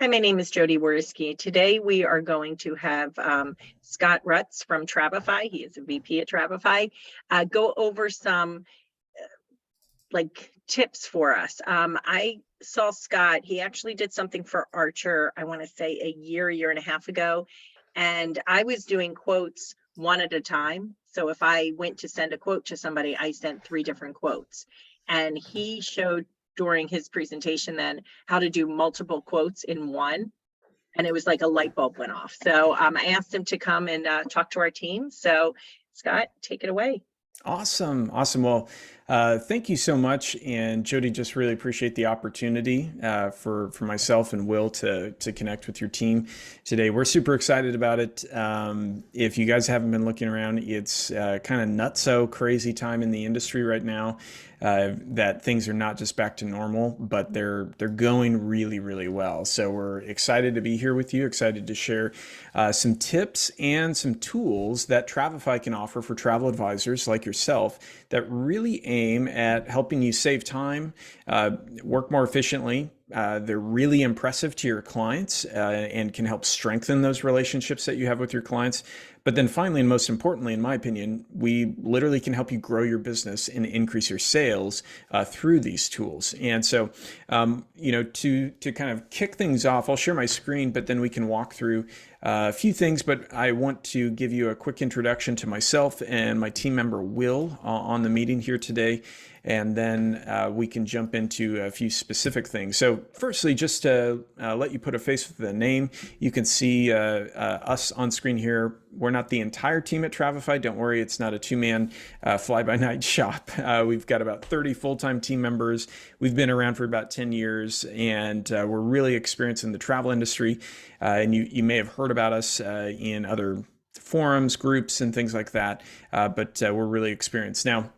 Hi, my name is Jodi. Today we are going to have Scott Rutz from Travify. He is a VP at Travify. Go over some tips for us. I saw Scott. He actually did something for Archer, I want to say a year and a half ago. And I was doing quotes one at a time. So if I went to send a quote to somebody, I sent 3 different quotes. And he showed during his presentation then how to do multiple quotes in one. And it was like a light bulb went off. So I asked him to come and talk to our team. So Scott, take it away. Awesome. Well, thank you so much. And Jody, just really appreciate the opportunity for myself and Will to connect with your team today. We're super excited about it. If you guys haven't been looking around, it's kind of nutso crazy time in the industry right now. That things are not just back to normal, but they're going really well. So we're excited to be here with you, excited to share some tips and some tools that Travify can offer for travel advisors like yourself that really aim at helping you save time, work more efficiently. They're really impressive to your clients and can help strengthen those relationships that you have with your clients. But then finally, and most importantly, in my opinion, we literally can help you grow your business and increase your sales through these tools. And so, to kind of kick things off, I'll share my screen, but then we can walk through a few things. But I want to give you a quick introduction to myself and my team member, Will, on the meeting here today. And then we can jump into a few specific things. So firstly, just to let you put a face with the name, you can see us on screen here. We're not the entire team at Travify. Don't worry, it's not a 2-man fly-by-night shop. We've got about 30 full-time team members. We've been around for about 10 years, and we're really experienced in the travel industry. And you may have heard about us in other forums, groups, and things like that, but we're really experienced. Now,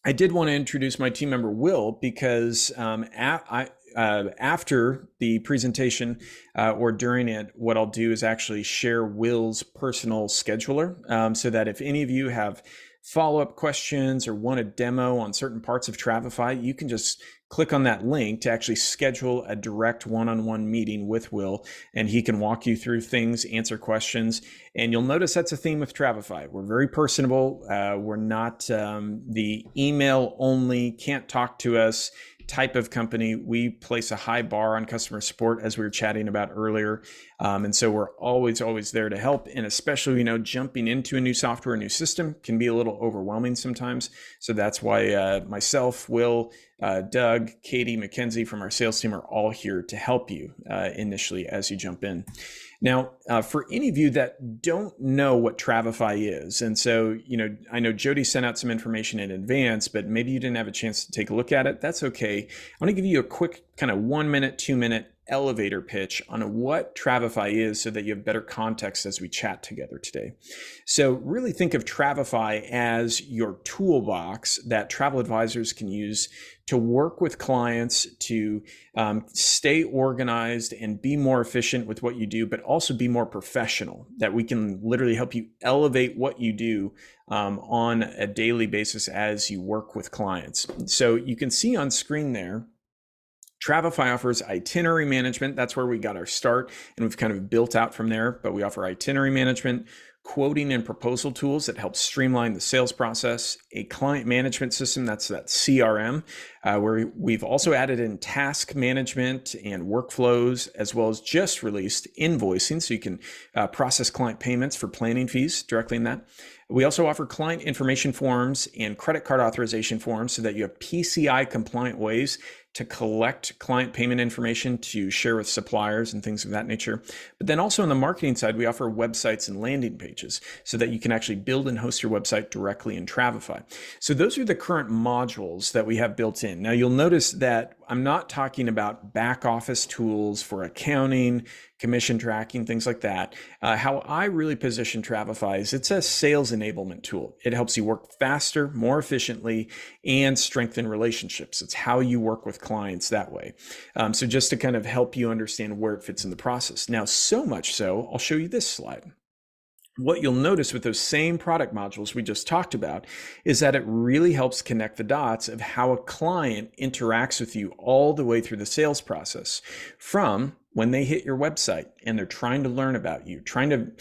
I did want to introduce my team member, Will, because after the presentation or during it, what I'll do is actually share Will's personal scheduler so that if any of you have follow-up questions or want a demo on certain parts of Travify, you can just click on that link to actually schedule a direct one-on-one meeting with Will, and he can walk you through things, answer questions. And you'll notice that's a theme with Travify. We're very personable. We're not the email only, can't talk to us type of company. We place a high bar on customer support, as we were chatting about earlier. And so we're always there to help. And especially, jumping into a new software, a new system can be a little overwhelming sometimes. So that's why myself, Will, Doug, Katie, Mackenzie from our sales team are all here to help you initially as you jump in. Now, for any of you that don't know what Travify is, and so, I know Jody sent out some information in advance, but maybe you didn't have a chance to take a look at it. That's okay. I want to give you a quick kind of 1-minute, 2-minute elevator pitch on what Travify is so that you have better context as we chat together today. So really think of Travify as your toolbox that travel advisors can use to work with clients to stay organized and be more efficient with what you do, but also be more professional, that we can literally help you elevate what you do on a daily basis as you work with clients. So you can see on screen there, Travify offers itinerary management. That's where we got our start, and we've kind of built out from there. But we offer itinerary management, quoting and proposal tools that help streamline the sales process, a client management system, that's that CRM, where we've also added in task management and workflows, as well as just released invoicing, so you can process client payments for planning fees directly in that. We also offer client information forms and credit card authorization forms so that you have PCI compliant ways to collect client payment information to share with suppliers and things of that nature. But then also on the marketing side, we offer websites and landing pages so that you can actually build and host your website directly in Travify. So those are the current modules that we have built in. Now you'll notice that I'm not talking about back office tools for accounting, commission tracking, things like that. How I really position Travify is it's a sales enablement tool. It helps you work faster, more efficiently, and strengthen relationships. It's how you work with clients that way. So just to kind of help you understand where it fits in the process. Now, so much so, I'll show you this slide. What you'll notice with those same product modules we just talked about is that it really helps connect the dots of how a client interacts with you all the way through the sales process, from when they hit your website and they're trying to learn about you, trying to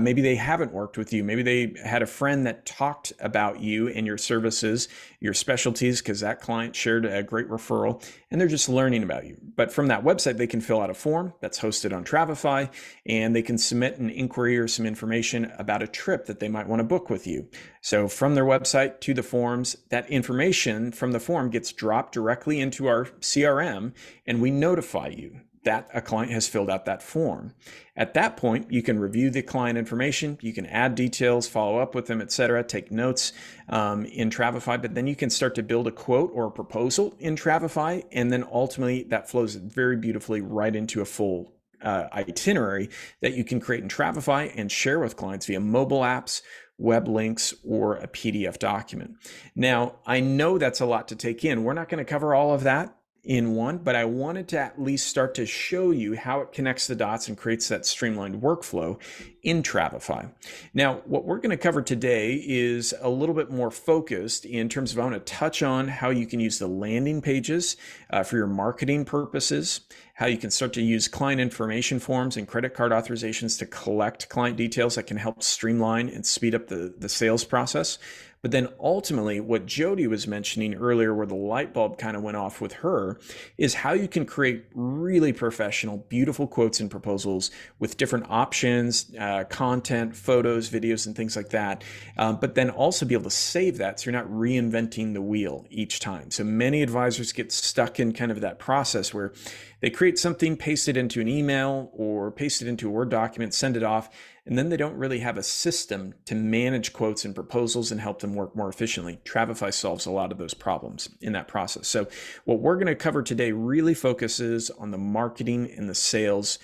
maybe they haven't worked with you, maybe they had a friend that talked about you and your services, your specialties, because that client shared a great referral, and they're just learning about you. But from that website, they can fill out a form that's hosted on Travify, and they can submit an inquiry or some information about a trip that they might want to book with you. So from their website to the forms, that information from the form gets dropped directly into our CRM, and we notify you that a client has filled out that form. At that point, you can review the client information, you can add details, follow up with them, etc., take notes in Travify, but then you can start to build a quote or a proposal in Travify, and then ultimately that flows very beautifully right into a full itinerary that you can create in Travify and share with clients via mobile apps, web links, or a PDF document. Now, I know that's a lot to take in. We're not going to cover all of that in one, but I wanted to at least start to show you how it connects the dots and creates that streamlined workflow in Travify. Now, what we're going to cover today is a little bit more focused in terms of I want to touch on how you can use the landing pages for your marketing purposes, how you can start to use client information forms and credit card authorizations to collect client details that can help streamline and speed up the sales process. But then ultimately, what Jodi was mentioning earlier, where the light bulb kind of went off with her, is how you can create really professional, beautiful quotes and proposals with different options, content, photos, videos, and things like that. But then also be able to save that so you're not reinventing the wheel each time. So many advisors get stuck in kind of that process where they create something, paste it into an email or paste it into a Word document, send it off, and then they don't really have a system to manage quotes and proposals and help them work more efficiently. Travify solves a lot of those problems in that process. So what we're going to cover today really focuses on the marketing and the sales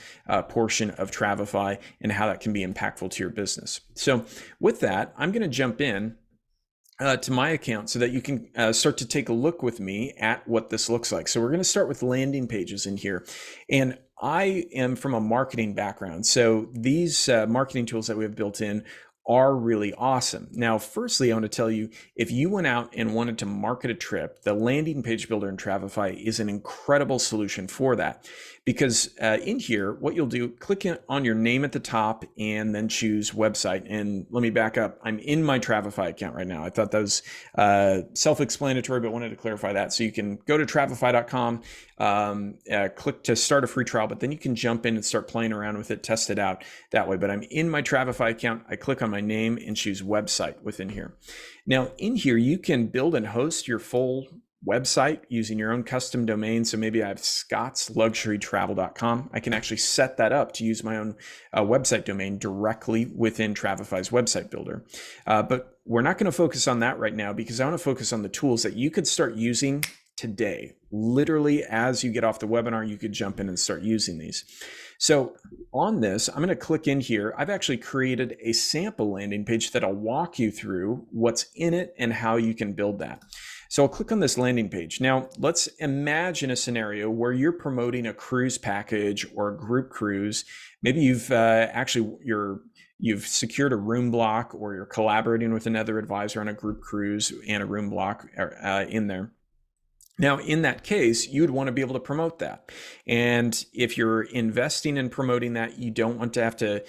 portion of Travify and how that can be impactful to your business. So with that, I'm going to jump in to my account so that you can start to take a look with me at what this looks like. So we're going to start with landing pages in here. And I am from a marketing background. So these marketing tools that we have built in are really awesome. Now, firstly, I want to tell you, if you went out and wanted to market a trip, the landing page builder in Travify is an incredible solution for that. Because in here, what you'll do, click on your name at the top and then choose website. And let me back up. I'm in my Travify account right now. I thought that was self-explanatory, but wanted to clarify that. So you can go to Travify.com, click to start a free trial, but then you can jump in and start playing around with it, test it out that way. But I'm in my Travify account. I click on my name and choose website within here. Now in here, you can build and host your full website using your own custom domain. So maybe I have scottsluxurytravel.com. I can actually set that up to use my own website domain directly within Travify's website builder. But we're not going to focus on that right now because I want to focus on the tools that you could start using today. Literally, as you get off the webinar, you could jump in and start using these. So on this, I'm going to click in here. I've actually created a sample landing page that I'll walk you through what's in it and how you can build that. So I'll click on this landing page. Now, let's imagine a scenario where you're promoting a cruise package or a group cruise. Maybe you've secured a room block, or you're collaborating with another advisor on a group cruise and a room block in there. Now, in that case, you would want to be able to promote that. And if you're investing in promoting that, you don't want to have to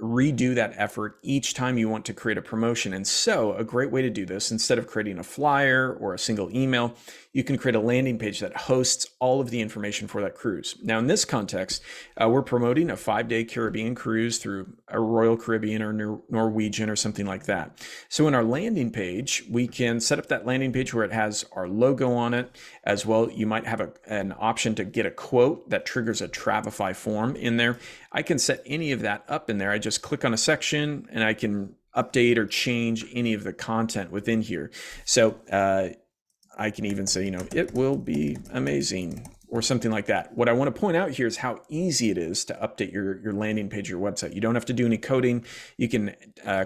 redo that effort each time you want to create a promotion. And so a great way to do this, instead of creating a flyer or a single email, you can create a landing page that hosts all of the information for that cruise. Now, in this context, we're promoting a 5-day Caribbean cruise through a Royal Caribbean or Norwegian or something like that. So in our landing page, we can set up that landing page where it has our logo on it as well. You might have an option to get a quote that triggers a Travify form in there. I can set any of that up in there. I just click on a section and I can update or change any of the content within here. So I can even say, it will be amazing or something like that. What I want to point out here is how easy it is to update your landing page, your website. You don't have to do any coding. You can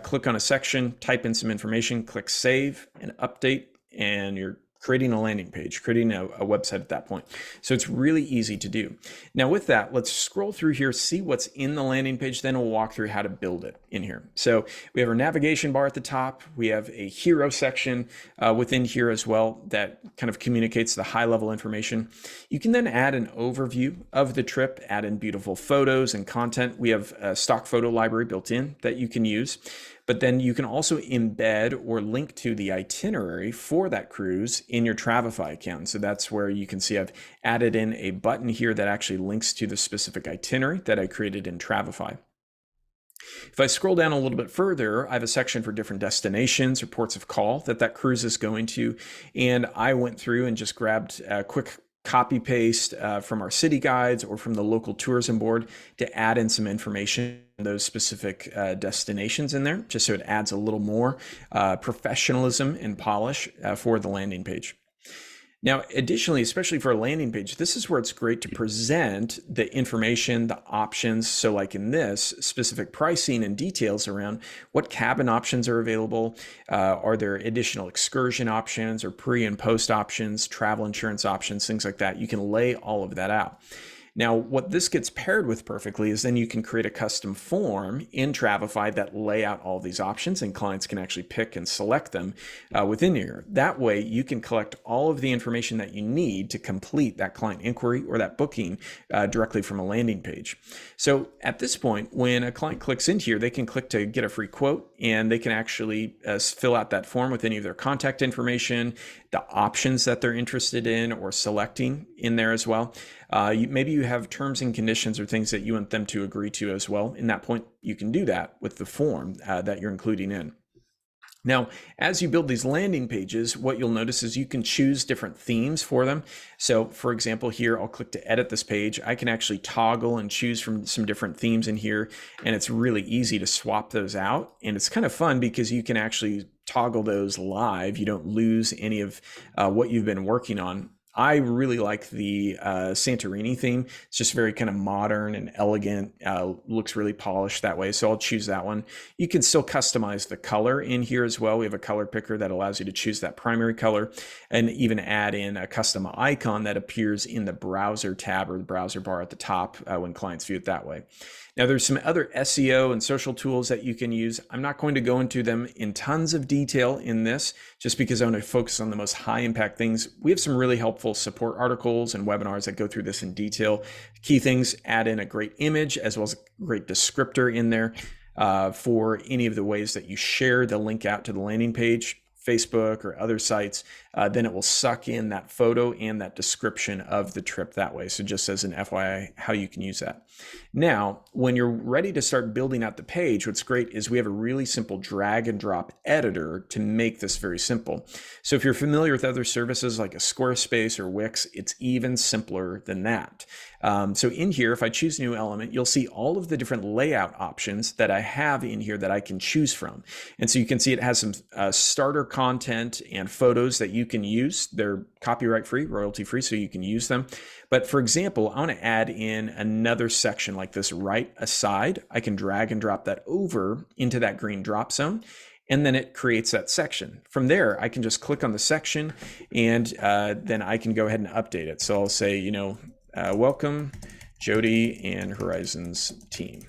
click on a section, type in some information, click save and update, and your creating a landing page, creating a website at that point. So it's really easy to do. Now with that, let's scroll through here, see what's in the landing page, then we'll walk through how to build it in here. So we have our navigation bar at the top. We have a hero section within here as well that kind of communicates the high level information. You can then add an overview of the trip, add in beautiful photos and content. We have a stock photo library built in that you can use. But then you can also embed or link to the itinerary for that cruise in your Travify account. So that's where you can see I've added in a button here that actually links to the specific itinerary that I created in Travify. If I scroll down a little bit further, I have a section for different destinations or ports of call that cruise is going to. And I went through and just grabbed a quick copy paste from our city guides or from the local tourism board to add in some information on those specific destinations in there, just so it adds a little more professionalism and polish for the landing page. Now, additionally, especially for a landing page, this is where it's great to present the information, the options. So like in this, specific pricing and details around what cabin options are available. Are there additional excursion options or pre and post options, travel insurance options, things like that. You can lay all of that out. Now, what this gets paired with perfectly is then you can create a custom form in Travify that lay out all these options, and clients can actually pick and select them within here. That way, you can collect all of the information that you need to complete that client inquiry or that booking directly from a landing page. So at this point, when a client clicks into here, they can click to get a free quote, and they can actually fill out that form with any of their contact information, the options that they're interested in or selecting in there as well. Maybe you have terms and conditions or things that you want them to agree to as well. In that point, you can do that with the form that you're including in. Now, as you build these landing pages, what you'll notice is you can choose different themes for them. So for example, here, I'll click to edit this page. I can actually toggle and choose from some different themes in here, and it's really easy to swap those out. And it's kind of fun because you can actually toggle those live. You don't lose any of what you've been working on. I really like the Santorini theme. It's just very kind of modern and elegant, looks really polished that way. So I'll choose that one. You can still customize the color in here as well. We have a color picker that allows you to choose that primary color and even add in a custom icon that appears in the browser tab or the browser bar at the top when clients view it that way. Now, there's some other SEO and social tools that you can use. I'm not going to go into them in tons of detail in this, just because I want to focus on the most high impact things. We have some really helpful support articles and webinars that go through this in detail. Key things: add in a great image as well as a great descriptor in there for any of the ways that you share the link out to the landing page, Facebook or other sites, then it will suck in that photo and that description of the trip that way. So just as an FYI, how you can use that. Now, when you're ready to start building out the page, what's great is we have a really simple drag and drop editor to make this very simple. So if you're familiar with other services like a Squarespace or Wix, it's even simpler than that. So in here, if I choose new element, you'll see all of the different layout options that I have in here that I can choose from. And so you can see it has some starter content and photos that you can use. They're copyright free, royalty free, so you can use them. But for example, I want to add in another section like this right aside. I can drag and drop that over into that green drop zone, and then it creates that section. From there, I can just click on the section, and then I can go ahead and update it. So I'll say, welcome Jodi and Horizons team.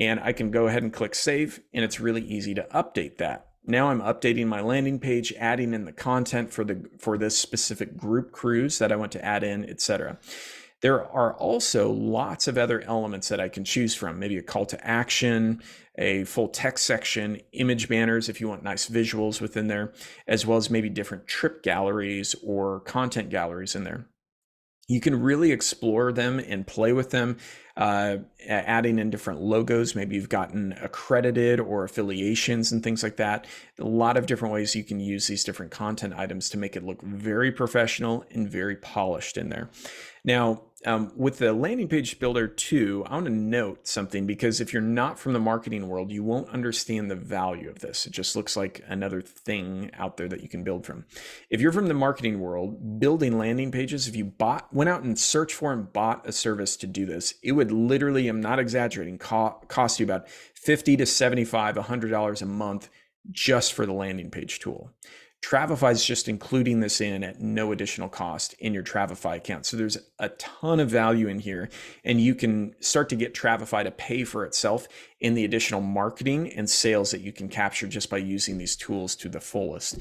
And I can go ahead and click save, and it's really easy to update that. Now I'm updating my landing page, adding in the content for this specific group cruise that I want to add in, etc. There are also lots of other elements that I can choose from, maybe a call to action, a full text section, image banners if you want nice visuals within there, as well as maybe different trip galleries or content galleries in there. You can really explore them and play with them, adding in different logos. Maybe you've gotten accredited or affiliations and things like that. A lot of different ways you can use these different content items to make it look very professional and very polished in there. Now, with the landing page builder too, I want to note something, because if you're not from the marketing world, you won't understand the value of this. It just looks like another thing out there that you can build from. If you're from the marketing world, building landing pages, if you went out and searched for and bought a service to do this, it would literally, I'm not exaggerating, cost you about $50 to $75, $100 a month just for the landing page tool. Travify is just including this in at no additional cost in your Travify account. So there's a ton of value in here, and you can start to get Travify to pay for itself in the additional marketing and sales that you can capture just by using these tools to the fullest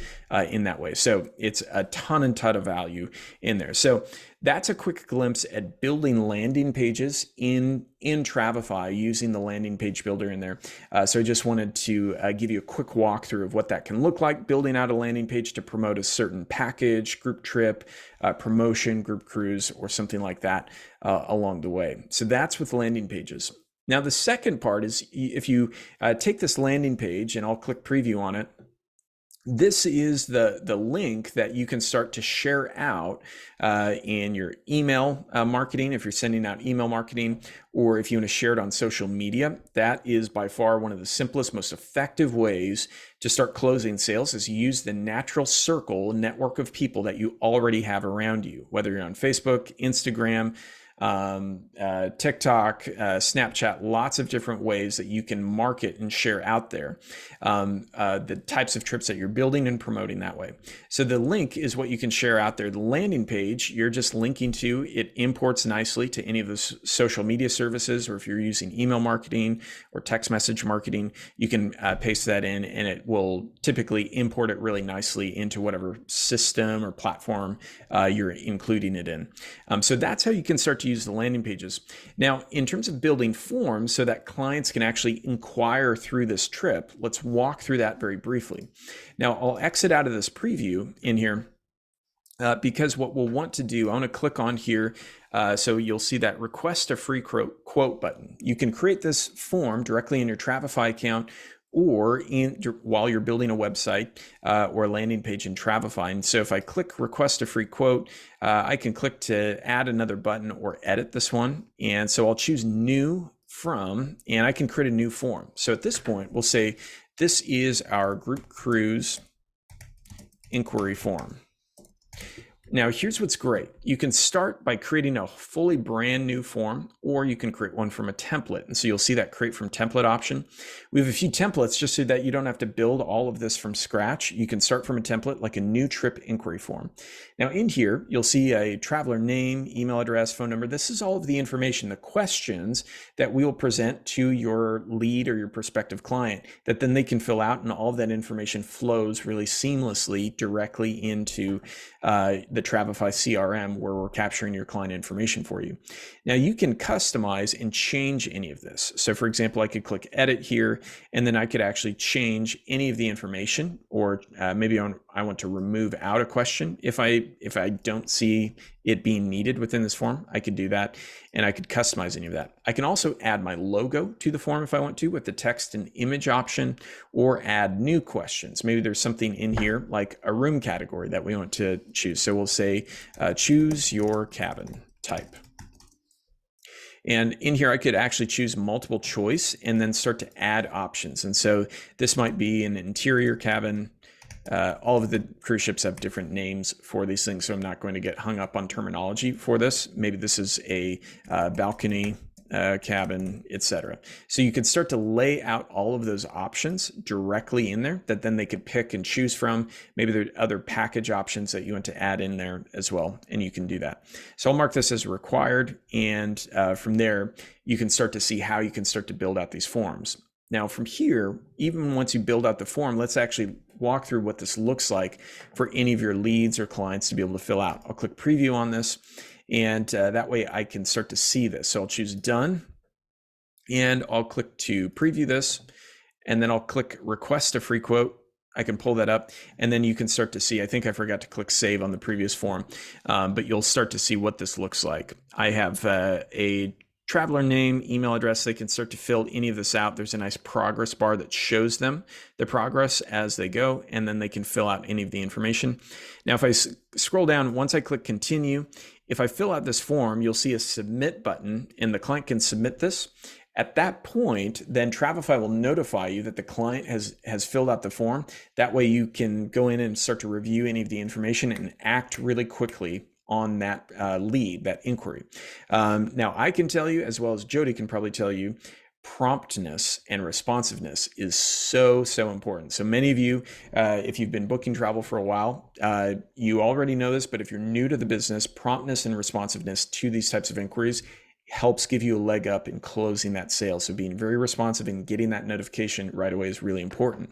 in that way. So it's a ton of value in there. So that's a quick glimpse at building landing pages in Travify using the landing page builder in there. So I just wanted to give you a quick walkthrough of what that can look like, building out a landing page to promote a certain package, group trip, promotion, group cruise, or something like that along the way. So that's with landing pages. Now, the second part is if you take this landing page, and I'll click preview on it, this is the link that you can start to share out in your email marketing, if you're sending out email marketing, or if you want to share it on social media. That is by far one of the simplest, most effective ways to start closing sales, is use the natural circle network of people that you already have around you, whether you're on Facebook, Instagram, TikTok, Snapchat, lots of different ways that you can market and share out there the types of trips that you're building and promoting that way. So the link is what you can share out there. The landing page, you're just linking to, it imports nicely to any of the social media services, or if you're using email marketing or text message marketing, you can paste that in, and it will typically import it really nicely into whatever system or platform you're including it in. So that's how you can start to use the landing pages. Now, in terms of building forms so that clients can actually inquire through this trip, let's walk through that very briefly. Now, I'll exit out of this preview in here because what we'll want to do, I want to click on here. So you'll see that request a free quote button. You can create this form directly in your Travify account, or while you're building a website or a landing page in Travify. And so if I click request a free quote, I can click to add another button or edit this one. And so I'll choose new from, and I can create a new form. So at this point, we'll say, this is our group cruise inquiry form. Now, here's what's great. You can start by creating a fully brand new form, or you can create one from a template. And so you'll see that create from template option. We have a few templates just so that you don't have to build all of this from scratch. You can start from a template like a new trip inquiry form. Now in here, you'll see a traveler name, email address, phone number. This is all of the information, the questions that we will present to your lead or your prospective client that then they can fill out, and all of that information flows really seamlessly directly into the Travify CRM, where we're capturing your client information for you. Now you can customize and change any of this. So for example, I could click edit here, and then I could actually change any of the information, or maybe I want to remove out a question. If I don't see it being needed within this form, I could do that, and I could customize any of that. I can also add my logo to the form if I want to with the text and image option, or add new questions. Maybe there's something in here like a room category that we want to choose. So we'll say, choose your cabin type. And in here, I could actually choose multiple choice and then start to add options. And so this might be an interior cabin. All of the cruise ships have different names for these things, so I'm not going to get hung up on terminology for this. Maybe this is a balcony cabin, etc. So you could start to lay out all of those options directly in there that then they could pick and choose from. Maybe there are other package options that you want to add in there as well, and you can do that. So I'll mark this as required, and from there, you can start to see how you can start to build out these forms. Now from here, even once you build out the form, let's actually walk through what this looks like for any of your leads or clients to be able to fill out. I'll click preview on this, and that way I can start to see this. So I'll choose done, and I'll click to preview this, and then I'll click request a free quote. I can pull that up, and then you can start to see, I think I forgot to click save on the previous form, but you'll start to see what this looks like. I have a traveler name, email address. They can start to fill any of this out. There's a nice progress bar that shows them the progress as they go, and then they can fill out any of the information. Now, if I scroll down, once I click continue, if I fill out this form, you'll see a submit button, and the client can submit this. At that point, then Travify will notify you that the client has filled out the form. That way you can go in and start to review any of the information and act really quickly on that lead, that inquiry. Now, I can tell you, as well as Jodi can probably tell you, promptness and responsiveness is so, so important. So many of you, if you've been booking travel for a while, you already know this, but if you're new to the business, promptness and responsiveness to these types of inquiries helps give you a leg up in closing that sale. So being very responsive and getting that notification right away is really important.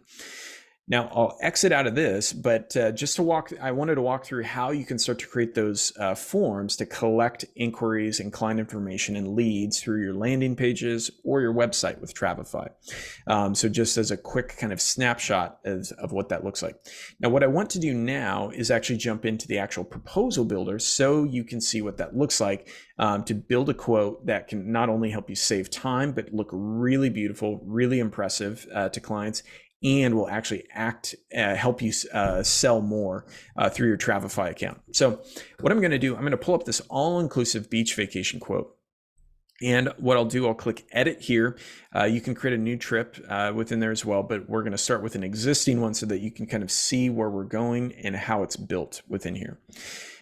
Now I'll exit out of this, but I wanted to walk through how you can start to create those forms to collect inquiries and client information and leads through your landing pages or your website with Travify. So just as a quick kind of snapshot of what that looks like. Now, what I want to do now is actually jump into the actual proposal builder so you can see what that looks like to build a quote that can not only help you save time, but look really beautiful, really impressive to clients, and will actually help you sell more through your Travify account. So what I'm going to do, I'm going to pull up this all-inclusive beach vacation quote. And what I'll do, I'll click edit here. You can create a new trip within there as well, but we're going to start with an existing one so that you can kind of see where we're going and how it's built within here.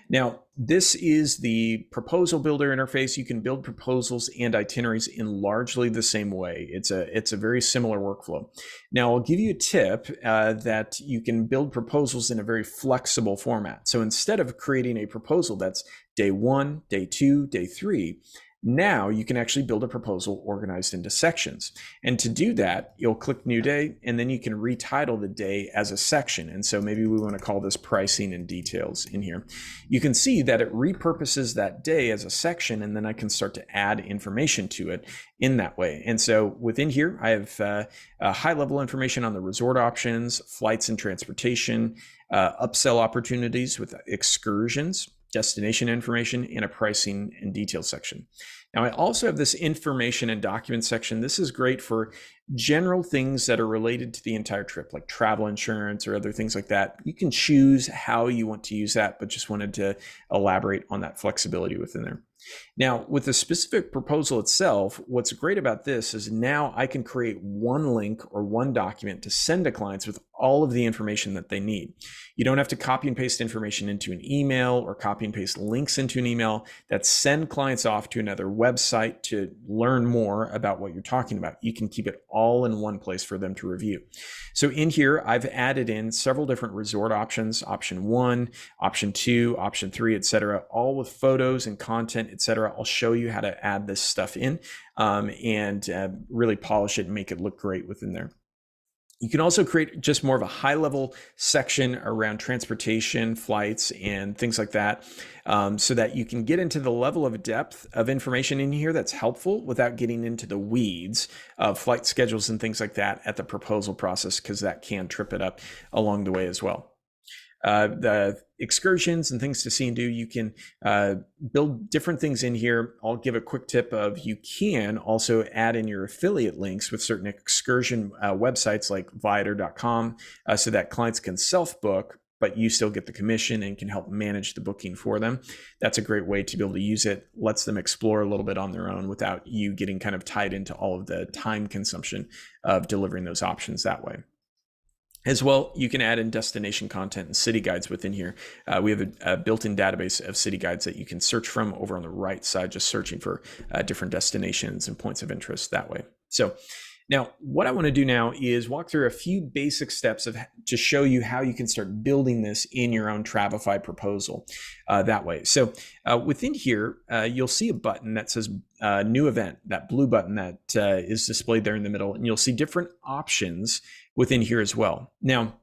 Now, this is the proposal builder interface. You can build proposals and itineraries in largely the same way. It's a very similar workflow. Now, I'll give you a tip that you can build proposals in a very flexible format. So instead of creating a proposal that's day 1, day 2, day 3, now you can actually build a proposal organized into sections. And to do that, you'll click New Day, and then you can retitle the day as a section. And so maybe we want to call this Pricing and Details in here. You can see that it repurposes that day as a section, and then I can start to add information to it in that way. And so within here, I have high-level information on the resort options, flights and transportation, upsell opportunities with excursions, destination information, and a pricing and details section. Now, I also have this information and document section. This is great for general things that are related to the entire trip, like travel insurance or other things like that. You can choose how you want to use that, but just wanted to elaborate on that flexibility within there. Now, with the specific proposal itself, what's great about this is now I can create one link or one document to send to clients with all of the information that they need. You don't have to copy and paste information into an email or copy and paste links into an email that send clients off to another website to learn more about what you're talking about. You can keep it all in one place for them to review. So in here, I've added in several different resort options, option 1, option 2, option 3, etc., all with photos and content, etc. I'll show you how to add this stuff in and really polish it and make it look great within there. You can also create just more of a high-level section around transportation, flights, and things like that, so that you can get into the level of depth of information in here that's helpful without getting into the weeds of flight schedules and things like that at the proposal process, because that can trip it up along the way as well. The excursions and things to see and do, you can build different things in here. I'll give a quick tip of you can also add in your affiliate links with certain excursion websites like Viator.com so that clients can self-book, but you still get the commission and can help manage the booking for them. That's a great way to be able to use it. Lets them explore a little bit on their own without you getting kind of tied into all of the time consumption of delivering those options that way. As well, you can add in destination content and city guides within here. We have a built-in database of city guides that you can search from over on the right side, just searching for different destinations and points of interest that way. So now what I want to do now is walk through a few basic steps to show you how you can start building this in your own Travify proposal that way. So within here, you'll see a button that says new event, that blue button that is displayed there in the middle, and you'll see different options within here as well. Now,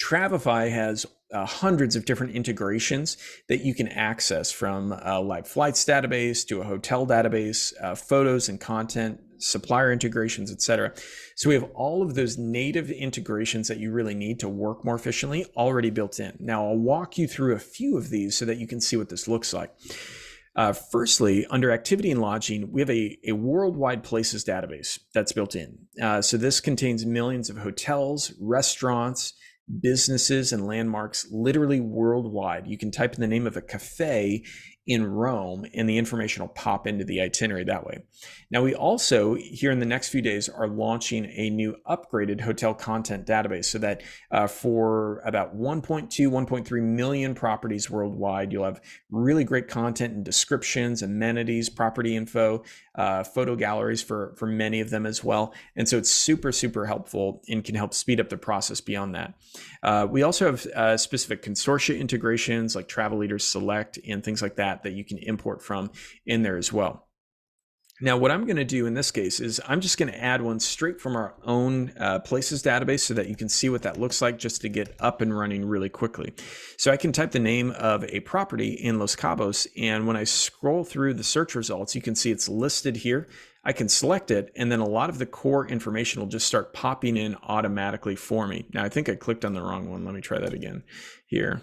Travify has hundreds of different integrations that you can access, from a live flights database to a hotel database, photos and content, supplier integrations, etc. So we have all of those native integrations that you really need to work more efficiently already built in. Now, I'll walk you through a few of these so that you can see what this looks like. Firstly, under activity and lodging, we have a worldwide places database that's built in. So this contains millions of hotels, restaurants, businesses, and landmarks literally worldwide. You can type in the name of a cafe in Rome, and the information will pop into the itinerary that way. Now, we also, here in the next few days, are launching a new upgraded hotel content database so that for about 1.2, 1.3 million properties worldwide, you'll have really great content and descriptions, amenities, property info, photo galleries for many of them as well. And so it's super, super helpful and can help speed up the process beyond that. We also have specific consortia integrations like Travel Leaders Select and things like that you can import from in there as well. Now, what I'm going to do in this case is I'm just going to add one straight from our own places database so that you can see what that looks like just to get up and running really quickly. So I can type the name of a property in Los Cabos, and when I scroll through the search results, you can see it's listed here. I can select it, and then a lot of the core information will just start popping in automatically for me. Now, I think I clicked on the wrong one. Let me try that again here.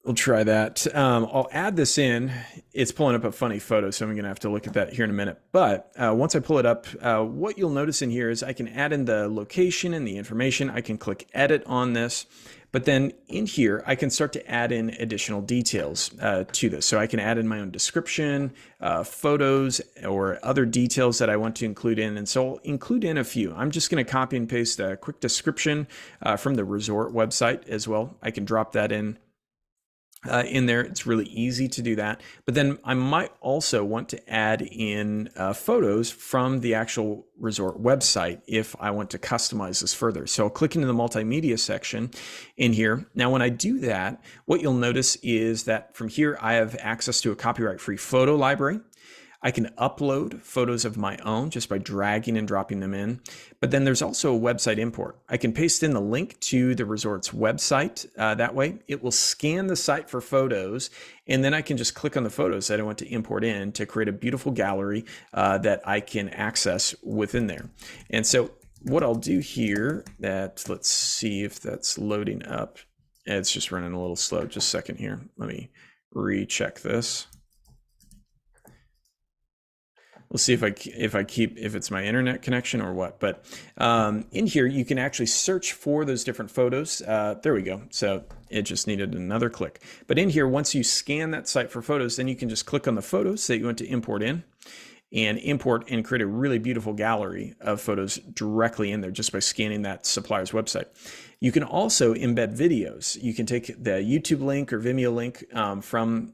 We'll try that. I'll add this in. It's pulling up a funny photo, so I'm going to have to look at that here in a minute. But once I pull it up, what you'll notice in here is I can add in the location and the information. I can click edit on this. But then in here, I can start to add in additional details to this. So I can add in my own description, photos, or other details that I want to include in. And so I'll include in a few. I'm just going to copy and paste a quick description from the resort website as well. I can drop that in there. It's really easy to do that. But then I might also want to add in photos from the actual resort website if I want to customize this further. So I'll click into the multimedia section in here. Now, when I do that, what you'll notice is that from here, I have access to a copyright-free photo library. I can upload photos of my own just by dragging and dropping them in. But then there's also a website import. I can paste in the link to the resort's website. That way, it will scan the site for photos, and then I can just click on the photos that I want to import in to create a beautiful gallery that I can access within there. And so what I'll do here, let's see if that's loading up. It's just running a little slow. Just a second here. Let me recheck this. We'll see if it's my internet connection or what. But in here, you can actually search for those different photos. There we go. So it just needed another click. But in here, once you scan that site for photos, then you can just click on the photos that you want to import in and import and create a really beautiful gallery of photos directly in there just by scanning that supplier's website. You can also embed videos. You can take the YouTube link or Vimeo link from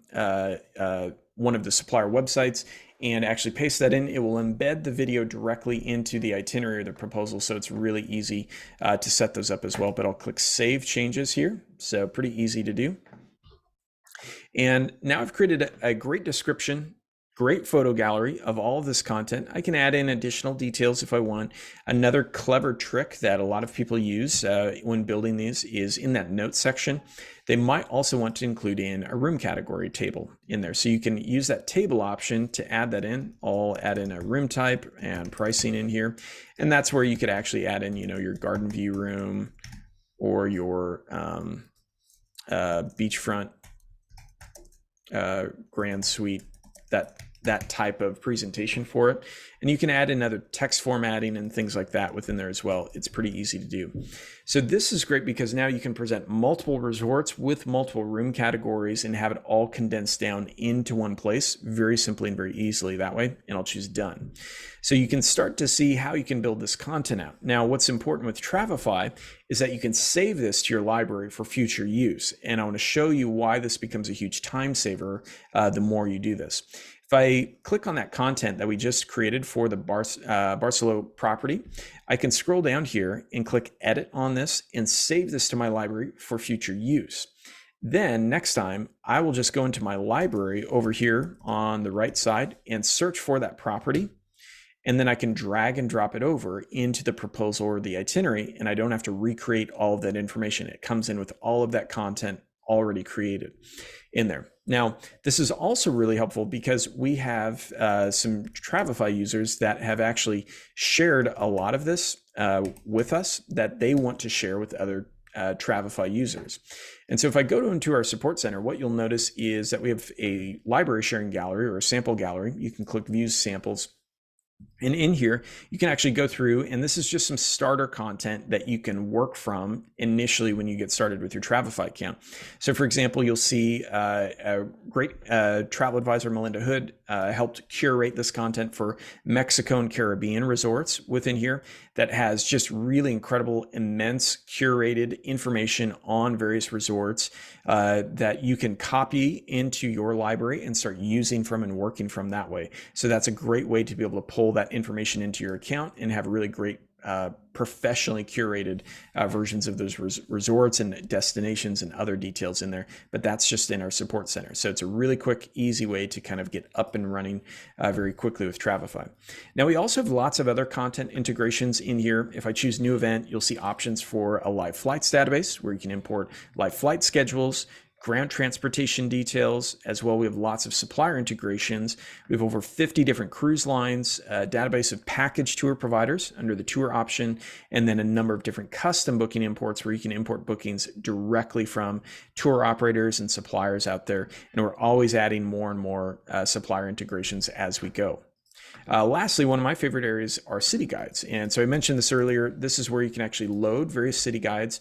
one of the supplier websites and actually paste that in. It will embed the video directly into the itinerary or the proposal, so it's really easy to set those up as well. But I'll click Save Changes here, so pretty easy to do. And now I've created a great description, great photo gallery of all of this content. I can add in additional details if I want. Another clever trick that a lot of people use when building these is in that notes section. They might also want to include in a room category table in there. So you can use that table option to add that in. I'll add in a room type and pricing in here. And that's where you could actually add in, your garden view room or your beachfront grand suite, that type of presentation for it. And you can add in other text formatting and things like that within there as well. It's pretty easy to do. So this is great because now you can present multiple resorts with multiple room categories and have it all condensed down into one place very simply and very easily that way. And I'll choose done. So you can start to see how you can build this content out. Now, what's important with Travify is that you can save this to your library for future use. And I want to show you why this becomes a huge time saver the more you do this. If I click on that content that we just created for the Barcelona property, I can scroll down here and click edit on this and save this to my library for future use. Then next time, I will just go into my library over here on the right side and search for that property. And then I can drag and drop it over into the proposal or the itinerary, and I don't have to recreate all of that information. It comes in with all of that content already created in there. Now, this is also really helpful because we have some Travify users that have actually shared a lot of this with us that they want to share with other Travify users. And so if I go into our support center, what you'll notice is that we have a library sharing gallery or a sample gallery. You can click View Samples And in here, you can actually go through, and this is just some starter content that you can work from initially when you get started with your Travify account. So for example, you'll see a great travel advisor, Melinda Hood, helped curate this content for Mexico and Caribbean resorts within here that has just really incredible, immense curated information on various resorts that you can copy into your library and start using from and working from that way. So that's a great way to be able to pull that information into your account and have a really great professionally curated versions of those resorts and destinations and other details in there. But that's just in our support center. So it's a really quick, easy way to kind of get up and running very quickly with Travify. Now we also have lots of other content integrations in here. If I choose new event, you'll see options for a live flights database where you can import live flight schedules, ground transportation details, as well. We have lots of supplier integrations. We have over 50 different cruise lines, a database of package tour providers under the tour option, and then a number of different custom booking imports where you can import bookings directly from tour operators and suppliers out there. And we're always adding more and more supplier integrations as we go. Lastly, one of my favorite areas are city guides. And so I mentioned this earlier. This is where you can actually load various city guides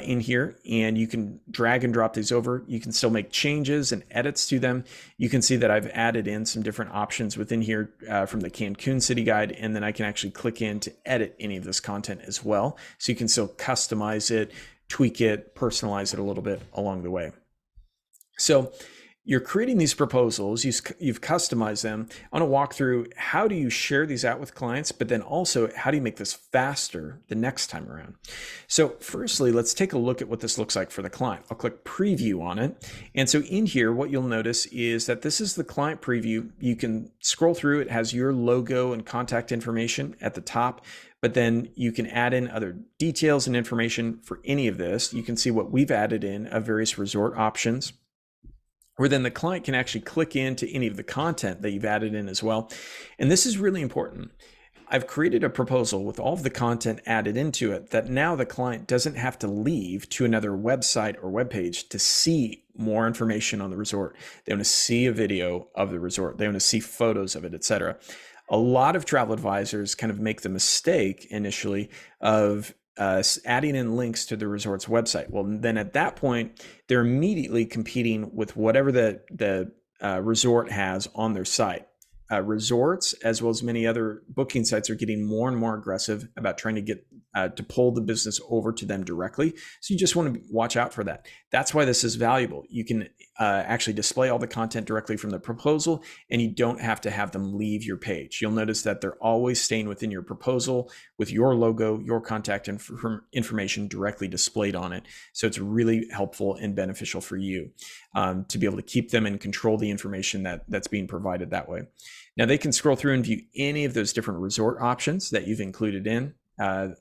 in here, and you can drag and drop these over. You can still make changes and edits to them. You can see that I've added in some different options within here from the Cancun city guide, and then I can actually click in to edit any of this content as well. So you can still customize it, tweak it, personalize it a little bit along the way. So you're creating these proposals, you've customized them. I want to walk through how do you share these out with clients, but then also how do you make this faster the next time around? So firstly, let's take a look at what this looks like for the client. I'll click preview on it. And so in here, what you'll notice is that this is the client preview. You can scroll through, it has your logo and contact information at the top, but then you can add in other details and information for any of this. You can see what we've added in of various resort options, where then the client can actually click into any of the content that you've added in as well. And this is really important. I've created a proposal with all of the content added into it that now the client doesn't have to leave to another website or webpage to see more information on the resort. They want to see a video of the resort. They want to see photos of it, etc. A lot of travel advisors kind of make the mistake initially of adding in links to the resort's website. Well, then at that point, they're immediately competing with whatever the resort has on their site. Resorts, as well as many other booking sites, are getting more and more aggressive about trying to get to pull the business over to them directly. So you just want to watch out for that. That's why this is valuable. You can actually display all the content directly from the proposal, and you don't have to have them leave your page. You'll notice that they're always staying within your proposal with your logo, your contact information directly displayed on it. So it's really helpful and beneficial for you to be able to keep them and control the information that's being provided that way. Now they can scroll through and view any of those different resort options that you've included in.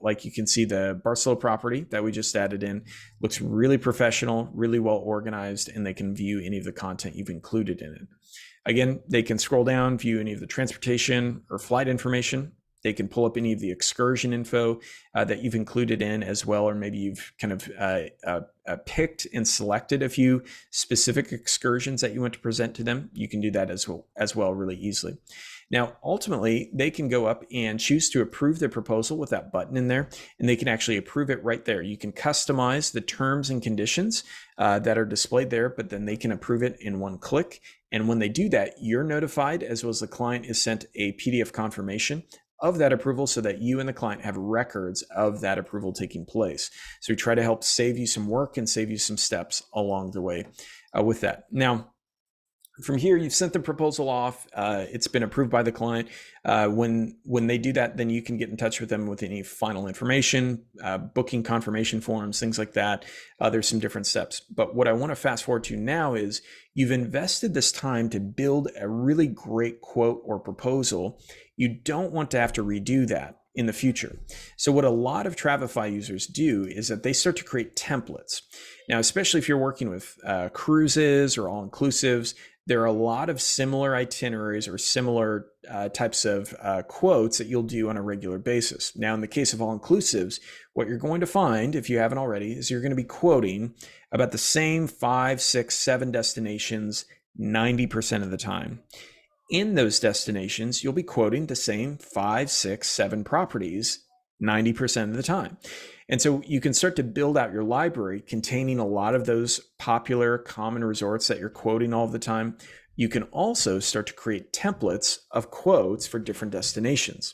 Like you can see the Barcelona property that we just added in looks really professional, really well organized, and they can view any of the content you've included in it. Again, they can scroll down, view any of the transportation or flight information. They can pull up any of the excursion info that you've included in as well, or maybe you've kind of picked and selected a few specific excursions that you want to present to them. You can do that as well really easily. Now, ultimately, they can go up and choose to approve their proposal with that button in there, and they can actually approve it right there. You can customize the terms and conditions that are displayed there, but then they can approve it in one click. And when they do that, you're notified, as well as the client is sent a PDF confirmation of that approval so that you and the client have records of that approval taking place. So we try to help save you some work and save you some steps along the way with that. Now, from here, you've sent the proposal off. It's been approved by the client. When they do that, then you can get in touch with them with any final information, booking confirmation forms, things like that. There's some different steps. But what I want to fast forward to now is you've invested this time to build a really great quote or proposal. You don't want to have to redo that in the future. So what a lot of Travify users do is that they start to create templates. Now, especially if you're working with cruises or all-inclusives, there are a lot of similar itineraries or similar types of quotes that you'll do on a regular basis. Now, in the case of all-inclusives, what you're going to find, if you haven't already, is you're going to be quoting about the same 5, 6, 7 destinations 90% of the time. In those destinations, you'll be quoting the same 5, 6, 7 properties 90% of the time. And so you can start to build out your library containing a lot of those popular common resorts that you're quoting all the time. You can also start to create templates of quotes for different destinations.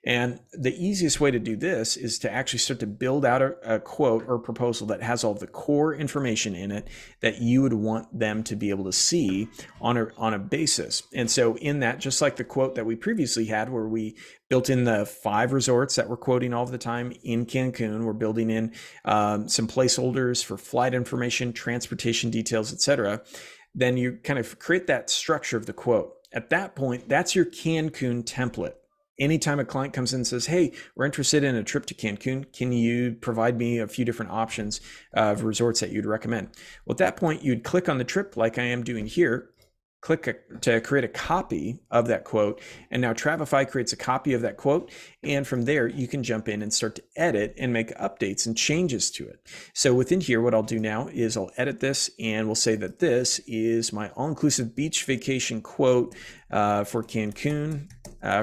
And the easiest way to do this is to actually start to build out a quote or proposal that has all the core information in it that you would want them to be able to see on a basis. And so in that, just like the quote that we previously had, where we built in the 5 resorts that we're quoting all the time in Cancun, we're building in some placeholders for flight information, transportation details, etc. Then you kind of create that structure of the quote. At that point, that's your Cancun template. Anytime a client comes in and says, hey, we're interested in a trip to Cancun, can you provide me a few different options of resorts that you'd recommend? Well, at that point, you'd click on the trip like I am doing here, click to create a copy of that quote. And now Travify creates a copy of that quote. And from there, you can jump in and start to edit and make updates and changes to it. So within here, what I'll do now is I'll edit this and we'll say that this is my all-inclusive beach vacation quote for Cancun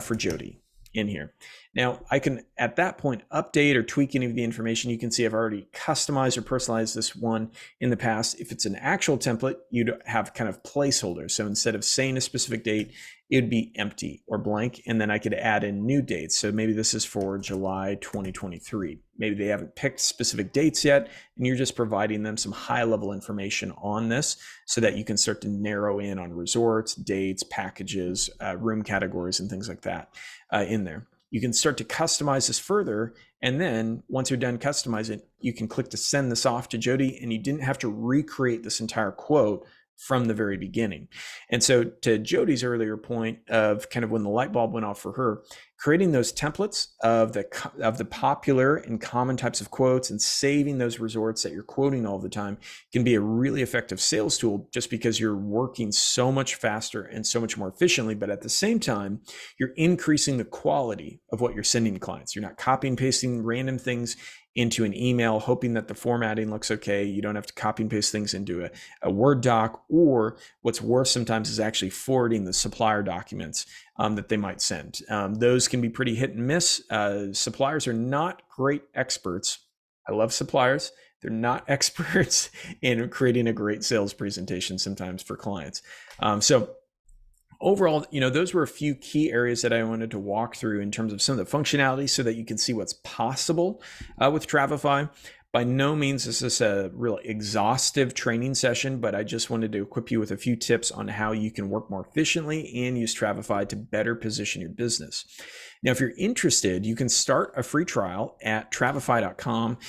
for Jodi in here. Now I can at that point update or tweak any of the information. You can see I've already customized or personalized this one in the past. If it's an actual template, you'd have kind of placeholders. So instead of saying a specific date, it'd be empty or blank. And then I could add in new dates. So maybe this is for July 2023. Maybe they haven't picked specific dates yet, and you're just providing them some high level information on this so that you can start to narrow in on resorts, dates, packages, room categories, and things like that in there. You can start to customize this further. And then once you're done customizing, you can click to send this off to Jodi, and you didn't have to recreate this entire quote from the very beginning. And so to Jodi's earlier point of kind of when the light bulb went off for her, creating those templates of the popular and common types of quotes and saving those resorts that you're quoting all the time can be a really effective sales tool, just because you're working so much faster and so much more efficiently. But at the same time, you're increasing the quality of what you're sending to clients. You're not copy and pasting random things into an email, hoping that the formatting looks okay. You don't have to copy and paste things into a Word doc, or what's worse sometimes is actually forwarding the supplier documents that they might send. Those can be pretty hit and miss. Suppliers are not great experts. I love suppliers. They're not experts in creating a great sales presentation sometimes for clients. So overall, those were a few key areas that I wanted to walk through in terms of some of the functionality so that you can see what's possible with Travify. By no means is this a real exhaustive training session, but I just wanted to equip you with a few tips on how you can work more efficiently and use Travify to better position your business. Now, if you're interested, you can start a free trial at travify.com.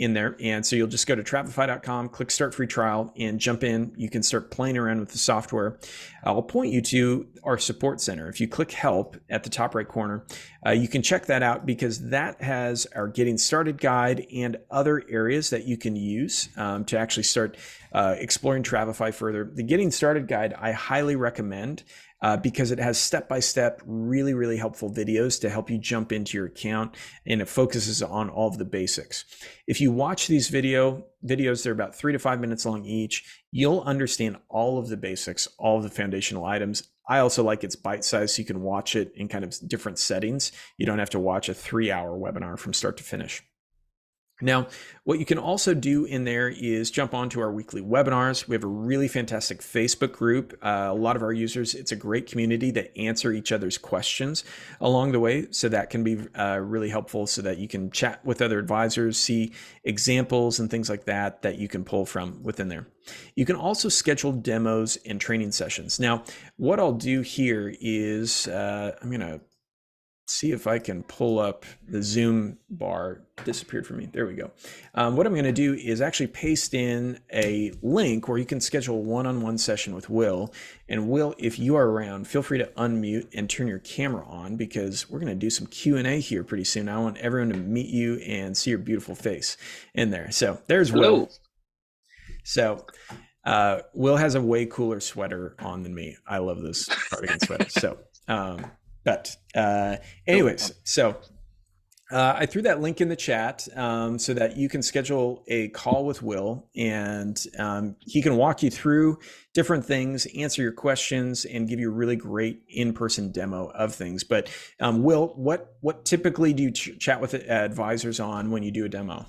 In there. And so you'll just go to travify.com, click start free trial, and jump in. You can start playing around with the software. I'll point you to our support center. If you click help at the top right corner, you can check that out, because that has our getting started guide and other areas that you can use to actually start exploring Travify further. The getting started guide, I highly recommend. Because it has step-by-step, really, really helpful videos to help you jump into your account, and it focuses on all of the basics. If you watch these videos, they're about 3 to 5 minutes long each, you'll understand all of the basics, all of the foundational items. I also like it's bite-sized, so you can watch it in kind of different settings. You don't have to watch a 3-hour webinar from start to finish. Now, what you can also do in there is jump onto our weekly webinars. We have a really fantastic Facebook group. A lot of our users, it's a great community that answer each other's questions along the way. So that can be really helpful, so that you can chat with other advisors, see examples and things like that that you can pull from within there. You can also schedule demos and training sessions. Now, what I'll do here is I'm going to see if I can pull up the Zoom bar. Disappeared from me. There we go. What I'm going to do is actually paste in a link where you can schedule a one-on-one session with Will. And Will, if you are around, feel free to unmute and turn your camera on, because we're going to do some Q&A here pretty soon. I want everyone to meet you and see your beautiful face in there. So there's Hello. Will. So Will has a way cooler sweater on than me. I love this cardigan sweater. So anyways, so I threw that link in the chat so that you can schedule a call with Will, and he can walk you through different things, answer your questions, and give you a really great in-person demo of things. But Will, what typically do you chat with advisors on when you do a demo?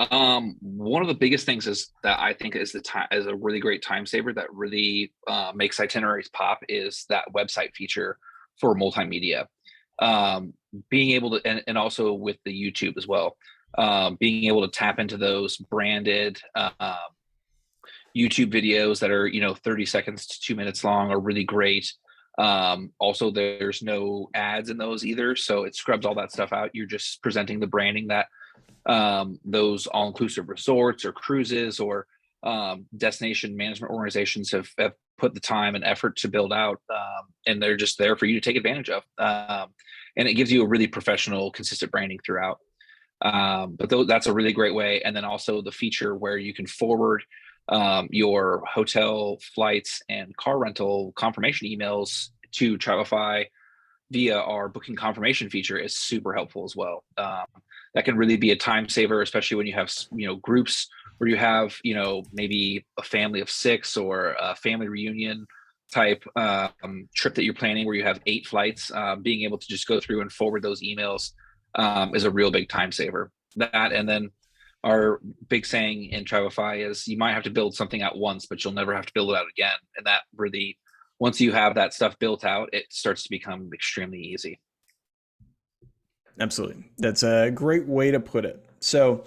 One of the biggest things is that I think is the time is a really great time saver that really makes itineraries pop is that website feature for multimedia. Um, Being able to, and also with the YouTube as well, being able to tap into those branded YouTube videos that are 30 seconds to 2 minutes long are really great. Also, there's no ads in those either, so it scrubs all that stuff out. You're just presenting the branding that those all-inclusive resorts or cruises or destination management organizations have put the time and effort to build out, and they're just there for you to take advantage of. And it gives you a really professional, consistent branding throughout. That's a really great way. And then also the feature where you can forward your hotel, flights, and car rental confirmation emails to Travify via our booking confirmation feature is super helpful as well. That can really be a time saver, especially when you have groups where you have maybe a family of 6 or a family reunion type trip that you're planning where you have 8 flights. Being able to just go through and forward those emails is a real big time saver. That, and then our big saying in Travify is you might have to build something out once, but you'll never have to build it out again. And that really, once you have that stuff built out, it starts to become extremely easy. Absolutely. That's a great way to put it. So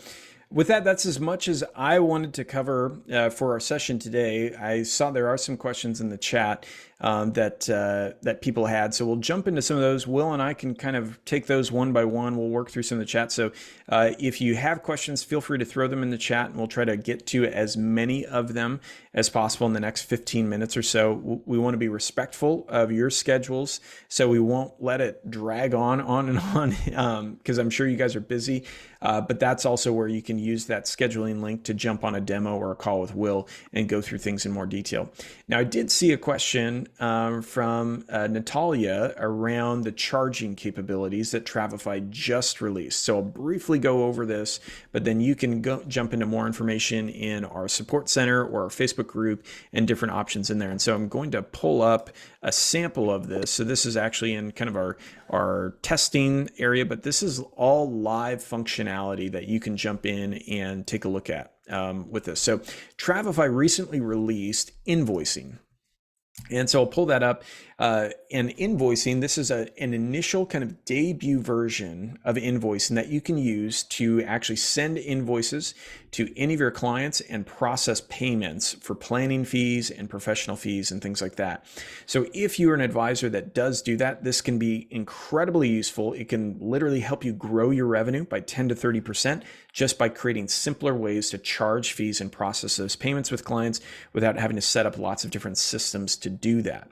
with that, that's as much as I wanted to cover for our session today. I saw there are some questions in the chat that people had, so we'll jump into some of those. Will and I can kind of take those one by one. We'll work through some of the chat. So if you have questions, feel free to throw them in the chat, and we'll try to get to as many of them as possible in the next 15 minutes or so. We want to be respectful of your schedules, so we won't let it drag on and on, because I'm sure you guys are busy. But that's also where you can use that scheduling link to jump on a demo or a call with Will and go through things in more detail. Now, I did see a question from Natalia around the charging capabilities that Travify just released. So I'll briefly go over this, but then you can jump into more information in our support center or our Facebook group and different options in there. And so I'm going to pull up a sample of this. So this is actually in kind of our testing area, but this is all live functionality that you can jump in and take a look at with this. So Travify recently released invoicing. And so I'll pull that up. And invoicing, this is an initial kind of debut version of invoicing that you can use to actually send invoices to any of your clients and process payments for planning fees and professional fees and things like that. So if you're an advisor that does do that, this can be incredibly useful. It can literally help you grow your revenue by 10 to 30% just by creating simpler ways to charge fees and process those payments with clients without having to set up lots of different systems to do that.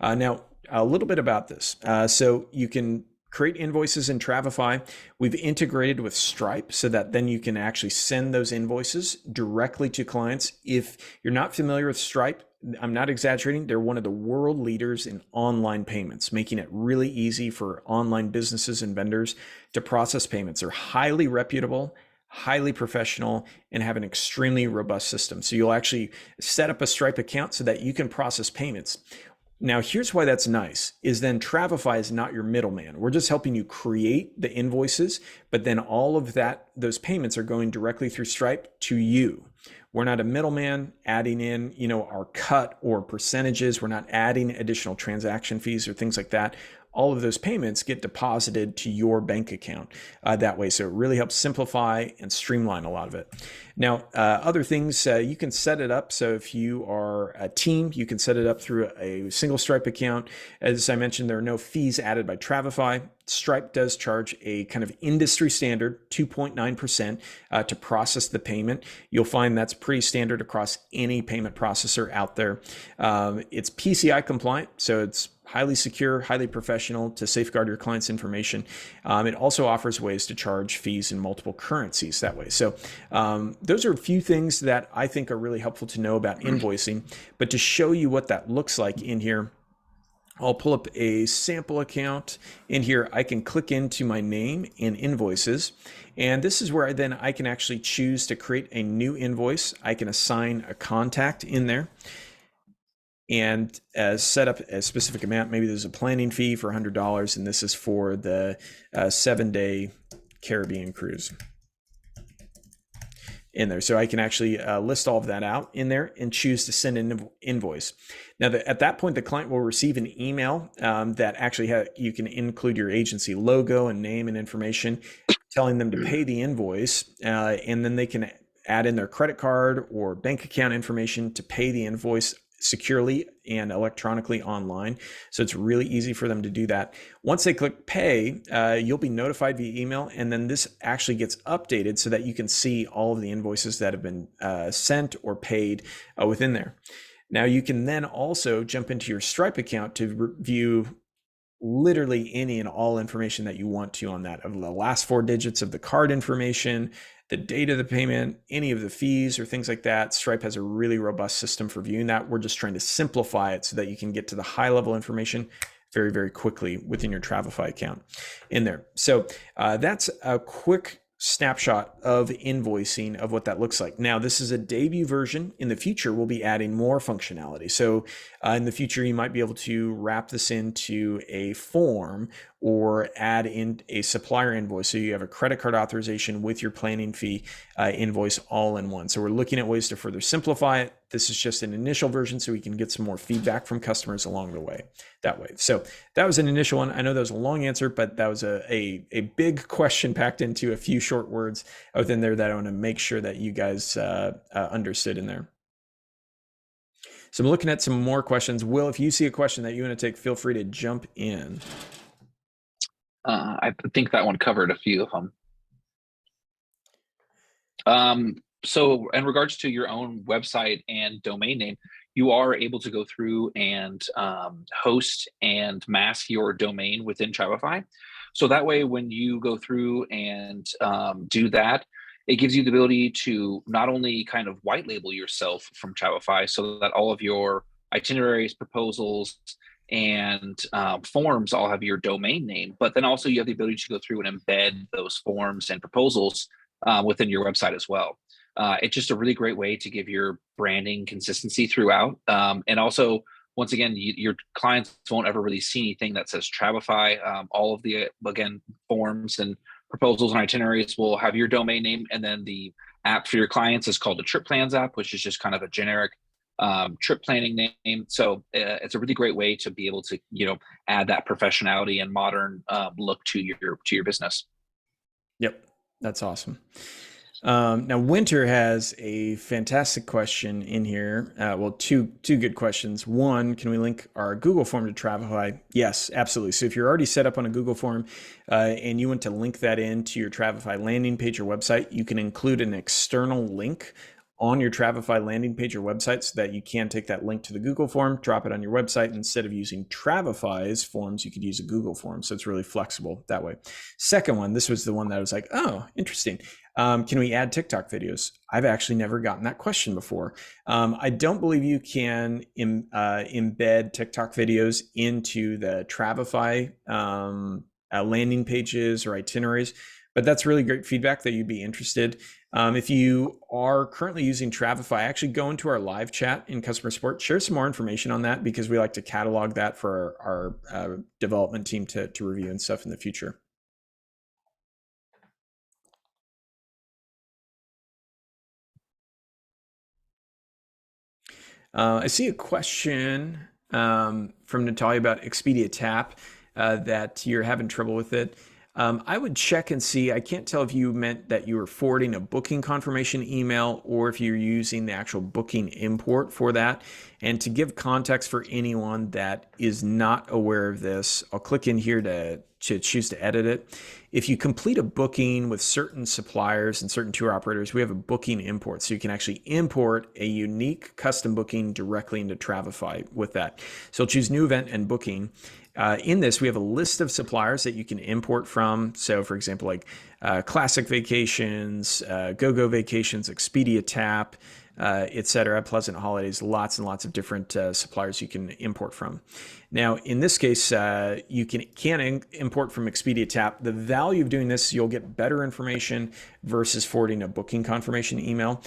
Now, a little bit about this. So you can create invoices in Travify. We've integrated with Stripe so that then you can actually send those invoices directly to clients. If you're not familiar with Stripe, I'm not exaggerating. They're one of the world leaders in online payments, making it really easy for online businesses and vendors to process payments. They're highly reputable, highly professional, and have an extremely robust system. So you'll actually set up a Stripe account so that you can process payments. Now, here's why that's nice, is then Travify is not your middleman. We're just helping you create the invoices, but then all of those payments are going directly through Stripe to you. We're not a middleman adding in, our cut or percentages. We're not adding additional transaction fees or things like that. All of those payments get deposited to your bank account that way. So it really helps simplify and streamline a lot of it. Now, other things, you can set it up. So if you are a team, you can set it up through a single Stripe account. As I mentioned, there are no fees added by Travify. Stripe does charge a kind of industry standard 2.9% to process the payment. You'll find that's pretty standard across any payment processor out there. It's PCI compliant, so it's highly secure, highly professional to safeguard your client's information. It also offers ways to charge fees in multiple currencies that way. So those are a few things that I think are really helpful to know about invoicing. But to show you what that looks like in here, I'll pull up a sample account in here. I can click into my name and invoices. And this is where I can actually choose to create a new invoice. I can assign a contact in there and set up a specific amount. Maybe there's a planning fee for $100, and this is for the 7-day Caribbean cruise in there. So I can actually list all of that out in there and choose to send an invoice. Now, at that point, the client will receive an email that actually you can include your agency logo and name and information, telling them to pay the invoice, and then they can add in their credit card or bank account information to pay the invoice securely and electronically online. So it's really easy for them to do that. Once they click pay, you'll be notified via email, and then this actually gets updated so that you can see all of the invoices that have been sent or paid within there. Now you can then also jump into your Stripe account to view literally any and all information that you want to on that, of the last 4 digits of the card information, the date of the payment, any of the fees or things like that. Stripe has a really robust system for viewing that. We're just trying to simplify it so that you can get to the high level information very, very quickly within your Travify account in there. So that's a quick snapshot of invoicing of what that looks like. Now, this is a debut version. In the future, we'll be adding more functionality. So in the future, you might be able to wrap this into a form or add in a supplier invoice. So you have a credit card authorization with your planning fee invoice all in one. So we're looking at ways to further simplify it. This is just an initial version so we can get some more feedback from customers along the way that way. So that was an initial one. I know that was a long answer, but that was a big question packed into a few short words within there that I want to make sure that you guys understood in there. So I'm looking at some more questions. Will, if you see a question that you want to take, feel free to jump in. I think that one covered a few of them. So in regards to your own website and domain name, you are able to go through and host and mask your domain within Travify. So that way, when you go through and do that, it gives you the ability to not only kind of white label yourself from Travify so that all of your itineraries, proposals, and forms all have your domain name, but then also you have the ability to go through and embed those forms and proposals within your website as well. It's just a really great way to give your branding consistency throughout. And also, once again, your clients won't ever really see anything that says Travify. All of the, again, forms and proposals and itineraries will have your domain name. And then the app for your clients is called the Trip Plans app, which is just kind of a generic trip planning name. So it's a really great way to be able to, add that professionality and modern look to your business. Yep, that's awesome. Now, Winter has a fantastic question in here. Well, two good questions. One, can we link our Google form to Travify? Yes, absolutely. So if you're already set up on a Google form and you want to link that into your Travify landing page or website, you can include an external link on your Travify landing page or website so that you can take that link to the Google form, drop it on your website. Instead of using Travify's forms, you could use a Google form. So it's really flexible that way. Second one, this was the one that I was like, oh, interesting. Can we add TikTok videos? I've actually never gotten that question before. I don't believe you can embed TikTok videos into the Travify landing pages or itineraries, but that's really great feedback that you'd be interested. If you are currently using Travify, actually go into our live chat in customer support, share some more information on that because we like to catalog that for our development team to review and stuff in the future. I see a question from Natalia about Expedia Tap that you're having trouble with it. I would check and see. I can't tell if you meant that you were forwarding a booking confirmation email or if you're using the actual booking import for that. And to give context for anyone that is not aware of this, I'll click in here to choose to edit it. If you complete a booking with certain suppliers and certain tour operators, we have a booking import. So you can actually import a unique custom booking directly into Travify with that. So I'll choose new event and booking. In this, we have a list of suppliers that you can import from. So for example, like Classic Vacations, GoGo Vacations, Expedia Tap, etc. Pleasant holidays, lots and lots of different suppliers you can import from. Now, in this case, you can import from Expedia Tap. The value of doing this, you'll get better information versus forwarding a booking confirmation email.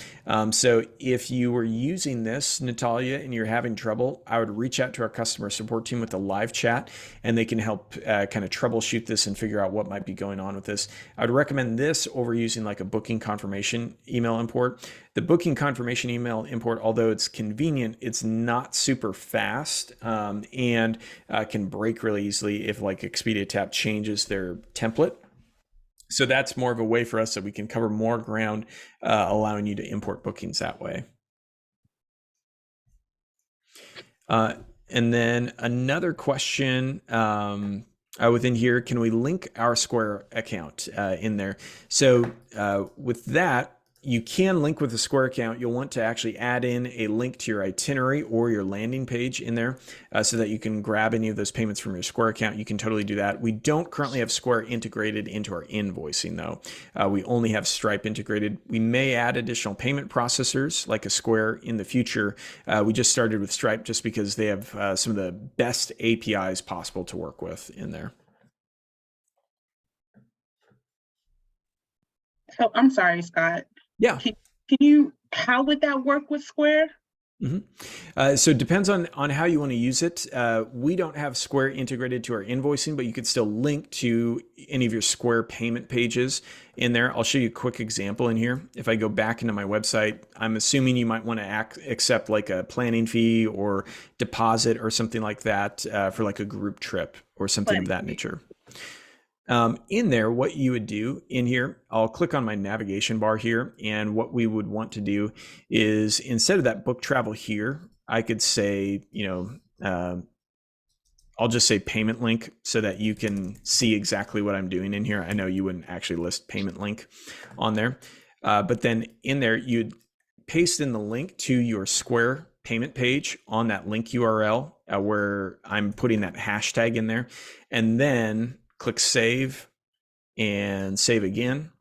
So if you were using this, Natalia, and you're having trouble, I would reach out to our customer support team with a live chat, and they can help kind of troubleshoot this and figure out what might be going on with this. I would recommend this over using like a booking confirmation email import. The booking confirmation email import, although it's convenient, it's not super fast, and can break really easily if like Expedia Tap changes their template. So that's more of a way for us that we can cover more ground, allowing you to import bookings that way. And then another question within here, can we link our Square account in there? So with that, you can link with the Square account. You'll want to actually add in a link to your itinerary or your landing page in there so that you can grab any of those payments from your Square account. You can totally do that. We don't currently have Square integrated into our invoicing though. We only have Stripe integrated. We may add additional payment processors like a Square in the future. We just started with Stripe just because they have some of the best APIs possible to work with in there. So I'm sorry, Scott. Yeah. Can you, how would that work with Square? So it depends on how you want to use it. We don't have Square integrated to our invoicing, but you could still link to any of your Square payment pages in there. I'll show you a quick example in here. If I go back into my website, I'm assuming you might want to accept like a planning fee or deposit or something like that for like a group trip or something of that nature. In there, what you would do in here, I'll click on my navigation bar here. And what we would want to do is instead of that book travel here, I could say, I'll just say payment link so that you can see exactly what I'm doing in here. I know you wouldn't actually list payment link on there. But then in there, you'd paste in the link to your Square payment page on that link URL where I'm putting that hashtag in there. And then click save and save again.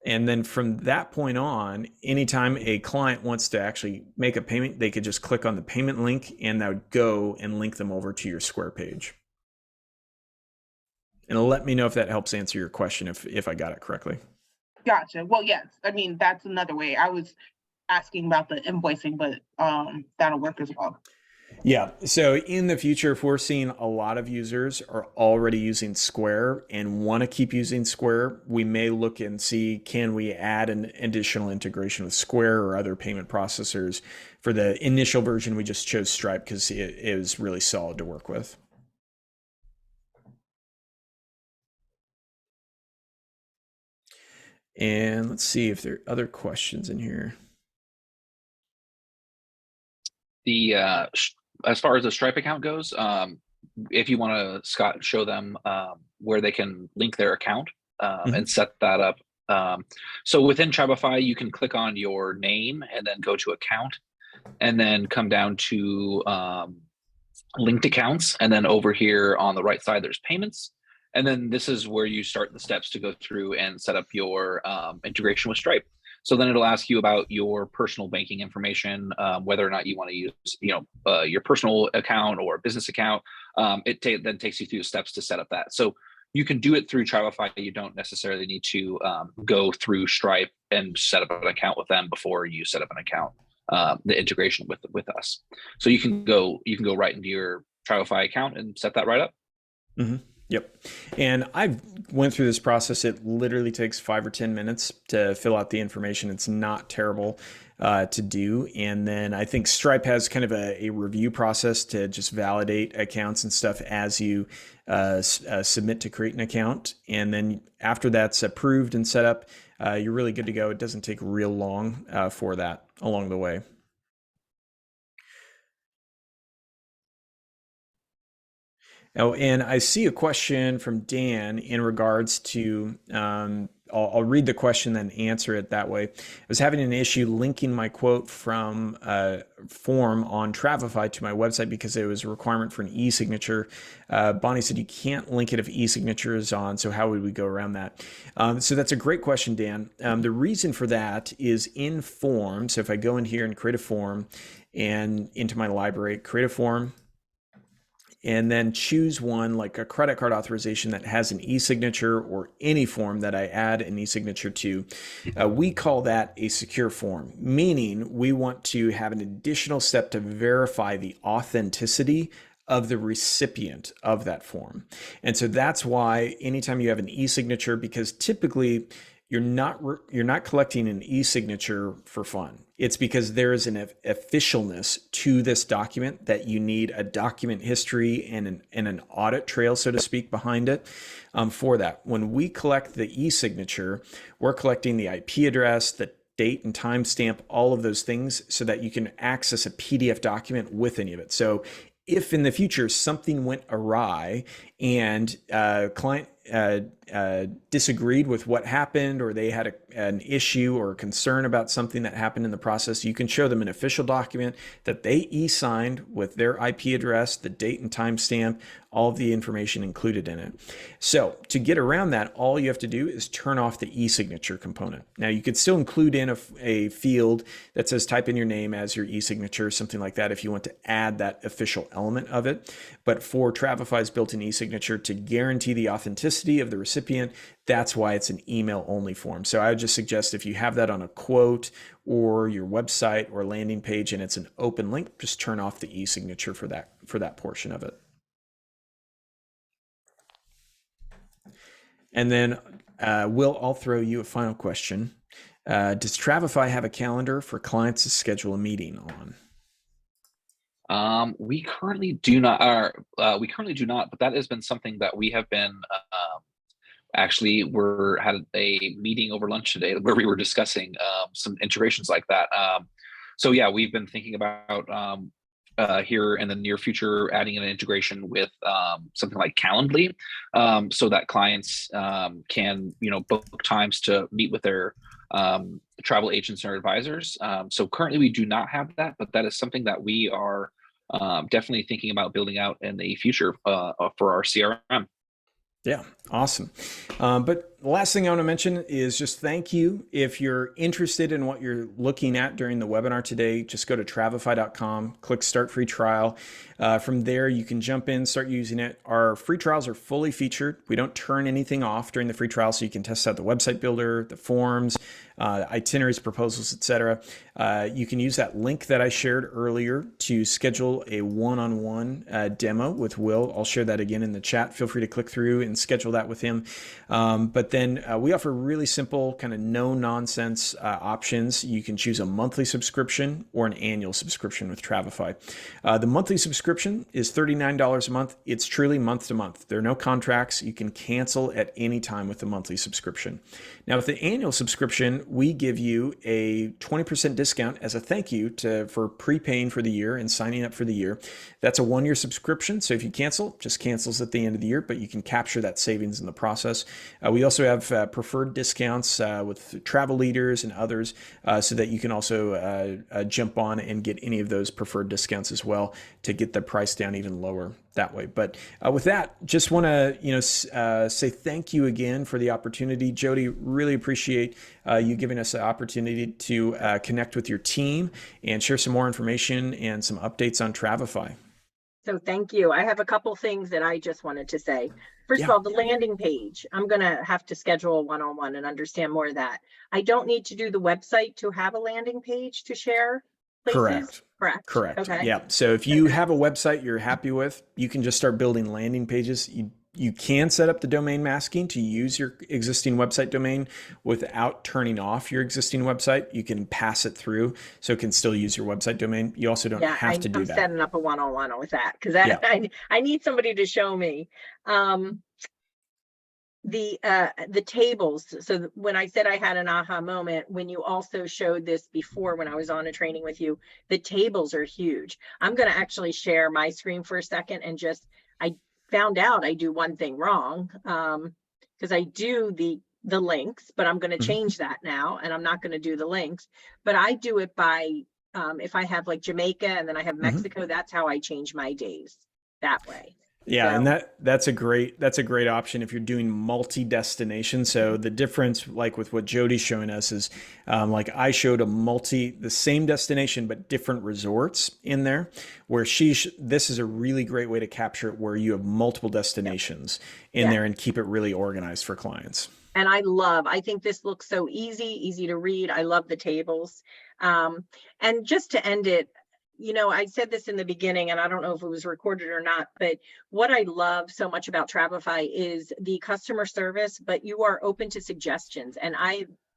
And then from that point on, anytime a client wants to actually make a payment, they could just click on the payment link and that would go and link them over to your Square page. And let me know if that helps answer your question, if I got it correctly. Gotcha. Well, yes. I mean, that's another way. I was asking about the invoicing, but that'll work as well. Yeah. So in the future, if we're seeing a lot of users are already using Square and want to keep using Square, we may look and see, can we add an additional integration with Square or other payment processors? For the initial version, we just chose Stripe because it was really solid to work with. And let's see if there are other questions in here. As far as the Stripe account goes, if you want to, Scott, show them where they can link their account and set that up. So within Travify, you can click on your name and then go to account and then come down to linked accounts. And then over here on the right side, there's payments. And then this is where you start the steps to go through and set up your integration with Stripe. So then it'll ask you about your personal banking information, whether or not you want to use, your personal account or a business account. It then takes you through the steps to set up that. So you can do it through Travify. You don't necessarily need to go through Stripe and set up an account with them before you set up an account, the integration with us. So you can go right into your Travify account and set that right up. Yep. And I went through this process. It literally takes 5 or 10 minutes to fill out the information. It's not terrible to do. And then I think Stripe has kind of a review process to just validate accounts and stuff as you submit to create an account. And then after that's approved and set up, you're really good to go. It doesn't take real long for that along the way. Oh, and I see a question from Dan in regards to I'll read the question, then answer it that way. I was having an issue linking my quote from a form on Travify to my website because it was a requirement for an e-signature. Bonnie said you can't link it if e-signature is on, so how would we go around that? So that's a great question, Dan. The reason for that is in form. So if I go in here and create a form and into my library, create a form, and then choose one like a credit card authorization that has an e-signature or any form that I add an e-signature to. We call that a secure form, meaning we want to have an additional step to verify the authenticity of the recipient of that form. And so that's why anytime you have an e-signature, because typically you're not collecting an e-signature for fun. It's because there is an officialness to this document that you need a document history and an audit trail, so to speak, behind it for that. When we collect the e-signature, we're collecting the IP address, the date and timestamp, all of those things so that you can access a PDF document with any of it. So if in the future something went awry and a client disagreed with what happened, or they had an issue or a concern about something that happened in the process, you can show them an official document that they e-signed with their IP address, the date and timestamp, all of the information included in it. So to get around that, all you have to do is turn off the e-signature component. Now you could still include in a field that says type in your name as your e-signature, something like that, if you want to add that official element of it. But for Travify's built-in e-signature, to guarantee the authenticity of the recipient, that's why it's an email only form. So I would just suggest if you have that on a quote or your website or landing page and it's an open link, just turn off the e-signature for that portion of it. And then Will, I'll throw you a final question. Does Travify have a calendar for clients to schedule a meeting on? We currently do not, but that has been something that we have been, actually had a meeting over lunch today where we were discussing some integrations like that. So yeah, we've been thinking about here in the near future adding an integration with something like Calendly, so that clients can book times to meet with their travel agents or advisors. So currently we do not have that, but that is something that we are definitely thinking about building out in the future for our CRM. Yeah, awesome. But the last thing I want to mention is just thank you. If you're interested in what you're looking at during the webinar today, just go to travify.com, click Start Free Trial. From there, you can jump in, start using it. Our free trials are fully featured. We don't turn anything off during the free trial, so you can test out the website builder, the forms, itineraries, proposals, etc. You can use that link that I shared earlier to schedule a one-on-one demo with Will. I'll share that again in the chat. Feel free to click through and schedule that with him. But then we offer really simple, kind of no-nonsense options. You can choose a monthly subscription or an annual subscription with Travify. The monthly subscription is $39 a month. It's truly month to month. There are no contracts. You can cancel at any time with the monthly subscription. Now, with the annual subscription, we give you a 20% discount as a thank you for prepaying for the year and signing up for the year. That's a 1-year subscription. So if you cancel, just cancels at the end of the year, but you can capture that savings in the process. We also have preferred discounts with travel leaders and others, so that you can also jump on and get any of those preferred discounts as well to get the price down even lower that way. But with that, just want to say thank you again for the opportunity. Jodi, really appreciate you giving us the opportunity to connect with your team and share some more information and some updates on Travify. So thank you. I have a couple things that I just wanted to say. First of all, the landing page, I'm going to have to schedule a one-on-one and understand more of that. I don't need to do the website to have a landing page to share places? Correct. Okay. Yeah. So if you have a website you're happy with, you can just start building landing pages. You can set up the domain masking to use your existing website domain without turning off your existing website. You can pass it through so it can still use your website domain. You also don't have to do I'm that. Setting up a one-on-one with that because I need somebody to show me. The tables. So when I said I had an aha moment, when you also showed this before when I was on a training with you, the tables are huge. I'm going to actually share my screen for a second and I found out I do one thing wrong, because I do the the links, but I'm going to Mhm. change that now, and I'm not going to do the links. But I do it by, if I have like Jamaica and then I have Mhm. Mexico, that's how I change my days that way. Yeah, and So, that's a great option if you're doing multi-destination. So the difference, like with what Jody's showing us, is like I showed the same destination but different resorts in there. Where this is a really great way to capture it, where you have multiple destinations in yeah. there and keep it really organized for clients. And I think this looks so easy to read. I love the tables. And just to end it, I said this in the beginning, and I don't know if it was recorded or not, but what I love so much about Travify is the customer service, but you are open to suggestions. And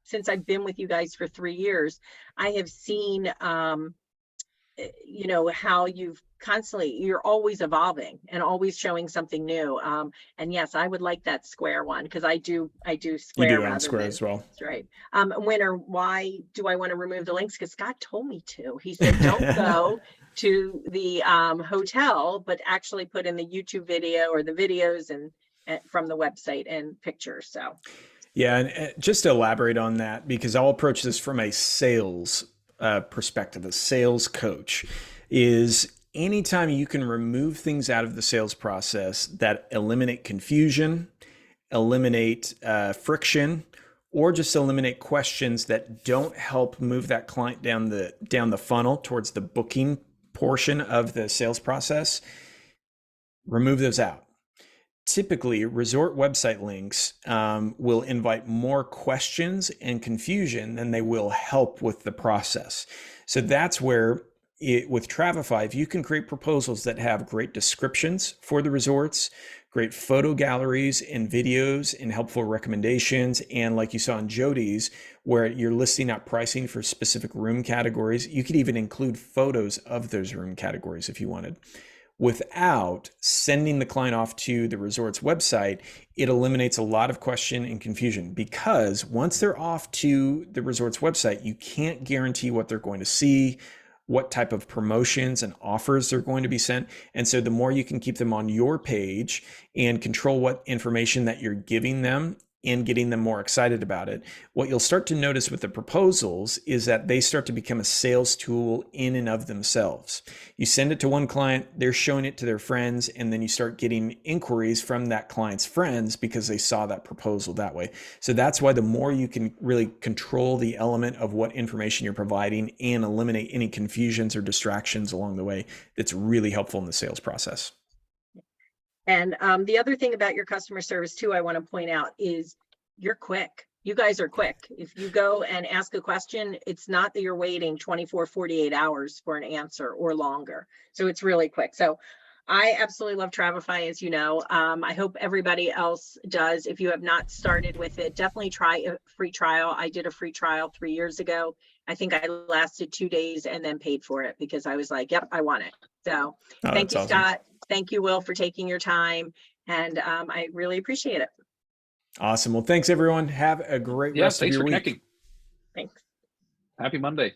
since I've been with you guys for 3 years, I have seen, how you're always evolving and always showing something new. And yes, I would like that square one, because I do You square do that on rather Square than as well. straight. Winner, why do I want to remove the links? Because Scott told me to. He said, don't go to the hotel, but actually put in the YouTube video or the videos and from the website and pictures. So Yeah, and just to elaborate on that, because I'll approach this from a sales perspective, a sales coach, is anytime you can remove things out of the sales process that eliminate confusion, eliminate friction, or just eliminate questions that don't help move that client down the funnel towards the booking portion of the sales process, remove those out. Typically, resort website links will invite more questions and confusion than they will help with the process. So that's where with Travify, if you can create proposals that have great descriptions for the resorts, great photo galleries and videos and helpful recommendations, and like you saw in Jody's, where you're listing out pricing for specific room categories, you could even include photos of those room categories if you wanted. Without sending the client off to the resort's website, it eliminates a lot of question and confusion, because once they're off to the resort's website, you can't guarantee what they're going to see, what type of promotions and offers they're going to be sent. And so the more you can keep them on your page and control what information that you're giving them and getting them more excited about it, what you'll start to notice with the proposals is that they start to become a sales tool in and of themselves. You send it to one client, they're showing it to their friends, and then you start getting inquiries from that client's friends because they saw that proposal that way. So that's why the more you can really control the element of what information you're providing and eliminate any confusions or distractions along the way, that's really helpful in the sales process. And the other thing about your customer service too, I want to point out is you're quick. You guys are quick. If you go and ask a question, it's not that you're waiting 24, 48 hours for an answer or longer. So it's really quick. So I absolutely love Travify, as you know. I hope everybody else does. If you have not started with it, definitely try a free trial. I did a free trial 3 years ago. I think I lasted 2 days and then paid for it because I was like, yep, I want it. So thank you, awesome. Scott. Thank you, Will, for taking your time. And I really appreciate it. Awesome. Well, thanks everyone. Have a great rest of Thanks your for week. connecting. Thanks. Happy Monday.